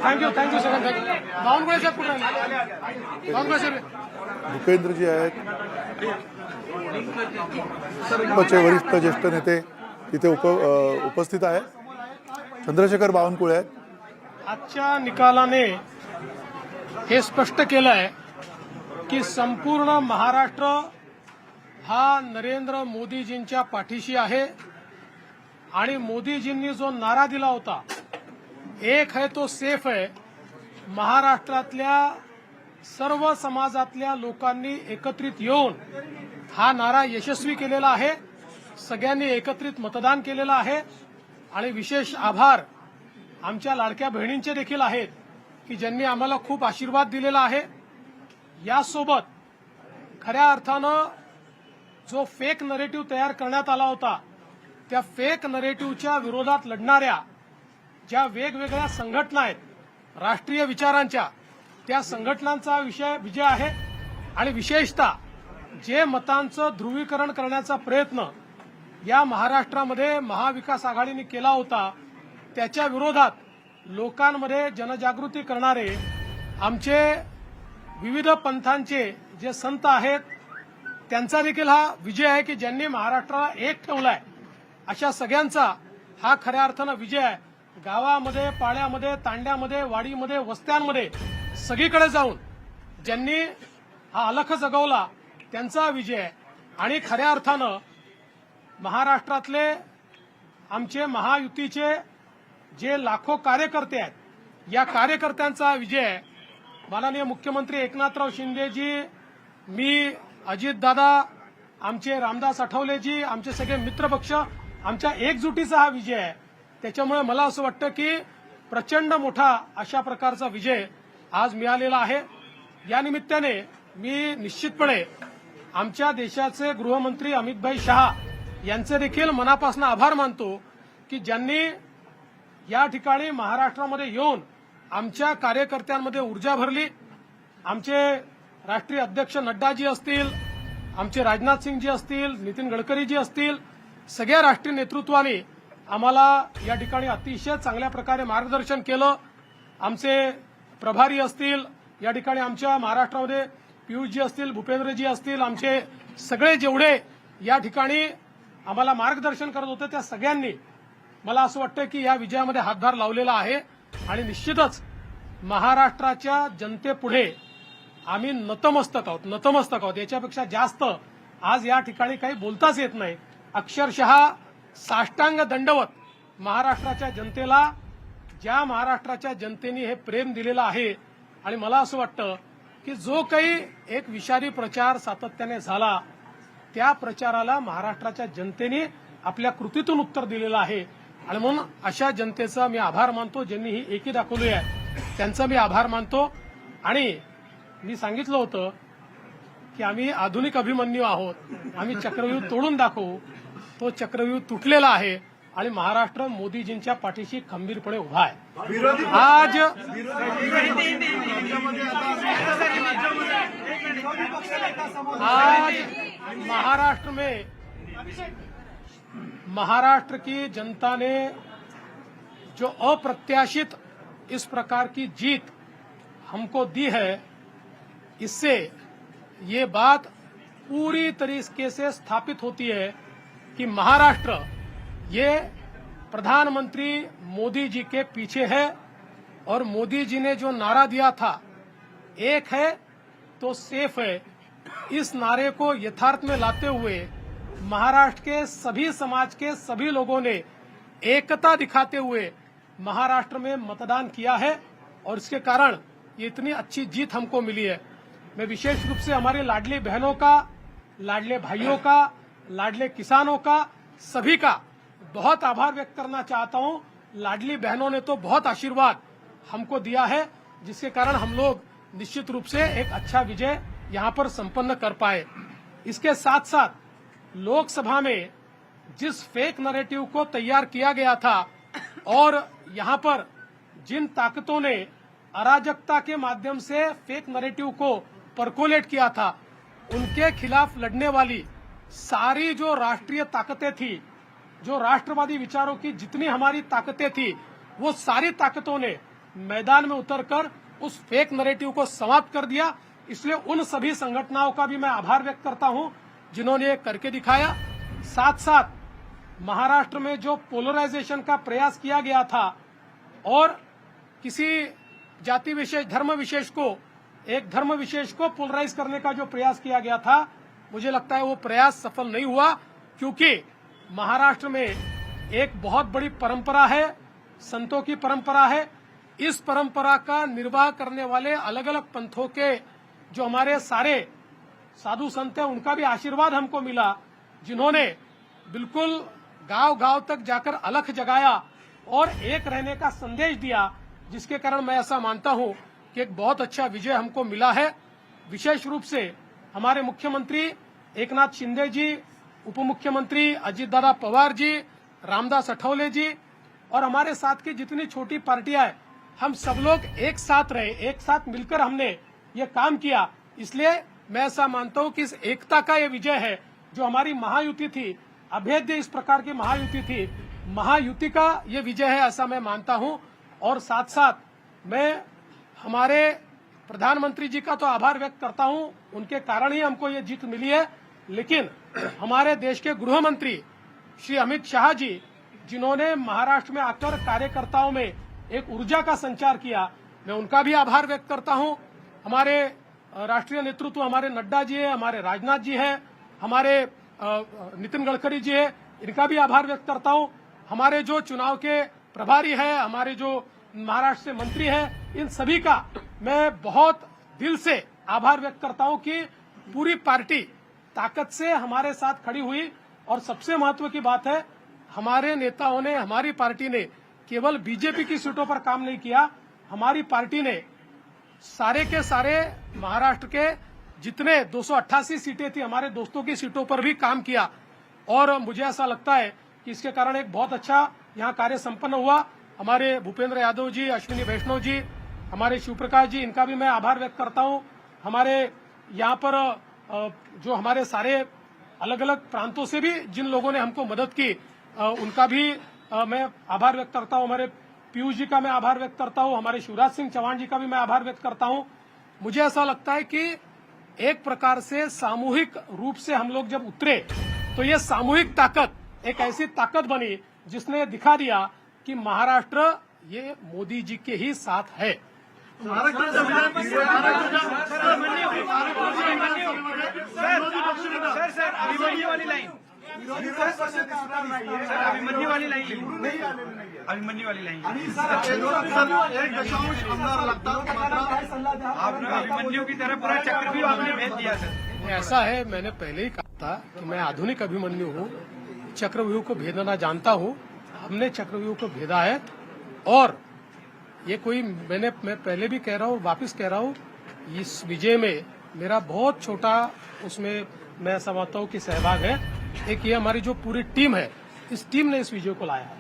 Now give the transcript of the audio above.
Thank you सगळ्यांना. बावनकुळे साहेब कुठे राहिले? बावनकुळे साहेब. भूपेंद्रजी आहेत, भाजपचे वरिष्ठ ज्येष्ठ नेते तिथे उपस्थित आहेत. चंद्रशेखर बावनकुळे आहेत. आजच्या निकालाने हे स्पष्ट केलं आहे की संपूर्ण महाराष्ट्र हा नरेंद्र मोदीजींच्या पाठीशी आहे आणि मोदीजींनी जो नारा दिला होता, एक है तो सेफ है, महाराष्ट्रातल्या सर्व समाजातल्या लोकांनी एकत्रित येऊन हा नारा यशस्वी केलेला आहे. सगळ्यांनी एकत्रित मतदान केलेलं आहे आणि विशेष आभार आमच्या लाडक्या बहिणींचे देखील आहेत की ज्यांनी आम्हाला खूप आशीर्वाद दिलेला आहे. यासोबत खऱ्या अर्थानं जो फेक नरेटिव्ह तयार करण्यात आला होता, त्या फेक नरेटिव्हच्या विरोधात लढणाऱ्या ज्या वेगवेगळ्या संघटना आहेत राष्ट्रीय विचारांच्या, त्या संघटनांचा विजय आहे. आणि विशेषतः जे मतांचं ध्रुवीकरण करण्याचा प्रयत्न या महाराष्ट्रामध्ये महाविकास आघाडीने केला होता, त्याच्या विरोधात लोकांमध्ये जनजागृती करणारे आमचे विविध पंथांचे जे संत आहेत, त्यांचा देखील हा विजय आहे की ज्यांनी महाराष्ट्राला एक ठेवलाय. अशा सगळ्यांचा हा खऱ्या अर्थानं विजय आहे. गावामध्ये, पाड्यामध्ये, तांड्यामध्ये, वाडीमध्ये, वस्त्यांमध्ये सगळीकडे जाऊन ज्यांनी हा अलख जगवला त्यांचा विजय आहे. आणि खऱ्या अर्थानं महाराष्ट्रातले आमचे महायुतीचे जे लाखो कार्यकर्ते आहेत, या कार्यकर्त्यांचा विजय आहे. माननीय मुख्यमंत्री एकनाथराव शिंदेजी, मी, अजितदादा, आमचे रामदास आठवलेजी, आमचे सगळे मित्रपक्ष, आमच्या एकजुटीचा हा विजय आहे. त्याच्यामुळे मला असं वाटतं की प्रचंड मोठा अशा प्रकारचा विजय आज मिळालेला आहे. या निमित्ताने मी निश्चितपणे आमच्या देशाचे गृहमंत्री अमितभाई शहा यांचे देखील मनापासून आभार मानतो की ज्यांनी या ठिकाणी महाराष्ट्रामध्ये येऊन आमच्या कार्यकर्त्यांमध्ये ऊर्जा भरली. आमचे राष्ट्रीय अध्यक्ष नड्डाजी असतील, आमचे राजनाथ सिंगजी असतील, नितीन गडकरीजी असतील, सगळ्या राष्ट्रीय नेतृत्वाने आम्हाला या ठिकाणी अतिशय चांगल्या प्रकारे मार्गदर्शन केलं. आमचे प्रभारी असतील या ठिकाणी, आमच्या महाराष्ट्रामध्ये पियुषजी असतील, भूपेंद्रजी असतील, आमचे सगळे जेवढे या ठिकाणी आम्हाला मार्गदर्शन करत होते, त्या सगळ्यांनी मला असं वाटतं की या विजयामध्ये हातभार लावलेला आहे. आणि निश्चितच महाराष्ट्राच्या जनतेपुढे आम्ही नतमस्तक आहोत. याच्यापेक्षा जास्त आज या ठिकाणी काही बोलताच येत नाही. अक्षरशः साष्टांग दंडवत महाराष्ट्राच्या जनतेला, ज्या महाराष्ट्राच्या जनतेने हे प्रेम दिलेलं आहे. आणि मला असं वाटतं की जो काही एक विषारी प्रचार सातत्याने झाला, त्या प्रचाराला महाराष्ट्राच्या जनतेने आपल्या कृतीतून उत्तर दिलेलं आहे. आणि म्हणून अशा जनतेचा मी आभार मानतो, ज्यांनी ही एकी दाखवली आहे त्यांचा मी आभार मानतो. आणि मी सांगितलं होतं की आम्ही आधुनिक अभिमन्यू आहोत, आम्ही चक्रव्यूह तोडून दाखवू. तो चक्रव्यूह तुटलेला आहे आणि महाराष्ट्र मोदीजींच्या पाठीशी खंबीरपणे उभा आहे. आज महाराष्ट्र की जनता ने जो अप्रत्याशित इस प्रकार की जीत हमको दी है, इससे ये बात पूरी तरीके से स्थापित होती है कि महाराष्ट्र ये प्रधानमंत्री मोदी जी के पीछे है. और मोदी जी ने जो नारा दिया था, एक है तो सेफ है, इस नारे को यथार्थ में लाते हुए महाराष्ट्र के सभी समाज के सभी लोगों ने एकता दिखाते हुए महाराष्ट्र में मतदान किया है. और इसके कारण ये इतनी अच्छी जीत हमको मिली है. मैं विशेष रूप से हमारे लाडली बहनों का, लाडले भाइयों का, लाडले किसानों का, सभी का बहुत आभार व्यक्त करना चाहता हूं. लाडली बहनों ने तो बहुत आशीर्वाद हमको दिया है, जिसके कारण हम लोग निश्चित रूप से एक अच्छा विजय यहां पर संपन्न कर पाए. इसके साथ साथ लोकसभा में जिस फेक नैरेटिव को तैयार किया गया था और यहां पर जिन ताकतों ने अराजकता के माध्यम से फेक नैरेटिव को परकोलेट किया था, उनके खिलाफ लड़ने वाली सारी जो राष्ट्रीय ताकतें थी, जो राष्ट्रवादी विचारों की जितनी हमारी ताकतें थी, वो सारी ताकतों ने मैदान में उतरकर उस फेक नैरेटिव को समाप्त कर दिया। इसलिए उन सभी संगठनों का भी मैं आभार व्यक्त करता हूं जिन्होंने ये करके दिखाया। साथ साथ महाराष्ट्र में जो पोलराइजेशन का प्रयास किया गया था और किसी जाति विशेष, धर्म विशेष को, एक धर्म विशेष को पोलराइज करने का जो प्रयास किया गया था, मुझे लगता है वो प्रयास सफल नहीं हुआ, क्योंकि महाराष्ट्र में एक बहुत बड़ी परंपरा है, संतों की परंपरा है। इस परंपरा का निर्वाह करने वाले अलग अलग पंथों के जो हमारे सारे साधु संत हैं, उनका भी आशीर्वाद हमको मिला, जिन्होंने बिल्कुल गांव-गांव तक जाकर अलख जगाया और एक रहने का संदेश दिया, जिसके कारण मैं ऐसा मानता हूं कि एक बहुत अच्छा विजय हमको मिला है। विशेष रूप से हमारे मुख्यमंत्री एकनाथ शिंदे जी, उप मुख्यमंत्री अजितदादा पवार जी, रामदास अठौले जी और हमारे साथ की जितनी छोटी पार्टियां हैं, हम सब लोग एक साथ रहे, एक साथ मिलकर हमने ये काम किया। इसलिए मैं ऐसा मानता हूं कि इस एकता का ये विजय है। जो हमारी महायुति थी, अभेद्य इस प्रकार की महायुति थी, महायुति का ये विजय है, ऐसा मैं मानता हूं। और साथ साथ मैं हमारे प्रधानमंत्री जी का तो आभार व्यक्त करता हूं, उनके कारण ही हमको ये जीत मिली है। लेकिन हमारे देश के गृह मंत्री श्री अमित शाह जी, जिन्होंने महाराष्ट्र में आकर कार्यकर्ताओं में एक ऊर्जा का संचार किया, मैं उनका भी आभार व्यक्त करता हूं। हमारे राष्ट्रीय नेतृत्व, हमारे नड्डा जी है, हमारे राजनाथ जी है, हमारे नितिन गडकरी जी है, इनका भी आभार व्यक्त करता हूं। हमारे जो चुनाव के प्रभारी है, हमारे जो महाराष्ट्र से मंत्री है, इन सभी का मैं बहुत दिल से आभार व्यक्त करता हूं कि पूरी पार्टी ताकत से हमारे साथ खड़ी हुई। और सबसे महत्व की बात है, हमारे नेताओं ने, हमारी पार्टी ने केवल बीजेपी की सीटों पर काम नहीं किया, हमारी पार्टी ने सारे के सारे महाराष्ट्र के जितने 288 सीटें थी, हमारे दोस्तों की सीटों पर भी काम किया। और मुझे ऐसा लगता है कि इसके कारण एक बहुत अच्छा यहाँ कार्य संपन्न हुआ। हमारे भूपेंद्र यादव जी, अश्विनी वैष्णव जी, हमारे शिवप्रकाश जी, इनका भी मैं आभार व्यक्त करता हूँ। हमारे यहाँ पर जो हमारे सारे अलग अलग प्रांतों से भी जिन लोगों ने हमको मदद की, उनका भी मैं आभार व्यक्त करता हूँ। हमारे पीयूष जी का मैं आभार व्यक्त करता हूँ, हमारे शिवराज सिंह चौहान जी का भी मैं आभार व्यक्त करता हूँ। मुझे ऐसा लगता है कि एक प्रकार से सामूहिक रूप से हम लोग जब उतरे, तो ये सामूहिक ताकत एक ऐसी ताकत बनी जिसने दिखा दिया कि महाराष्ट्र ये मोदी जी के ही साथ है। अभिमन्यू वाली लाइन, अभिमन्यू वाली लाइन, अभिमन्यू वाली लाइन, आपने अभिमन्यू की तरफ पूरा चक्रव्यूह आपने भेज दिया सर। ऐसा है, मैंने पहले ही कहा था कि मैं आधुनिक अभिमन्यु हूँ, चक्रव्यूह को भेदना जानता हूँ। हमने चक्रव्यूह को भेदा है और ये कोई मैं पहले भी कह रहा हूँ, वापस कह रहा हूँ, इस विजय में मेरा बहुत छोटा उसमें मैं समझता हूँ कि सहभाग है। एक ये हमारी जो पूरी टीम है, इस टीम ने इस विजय को लाया है।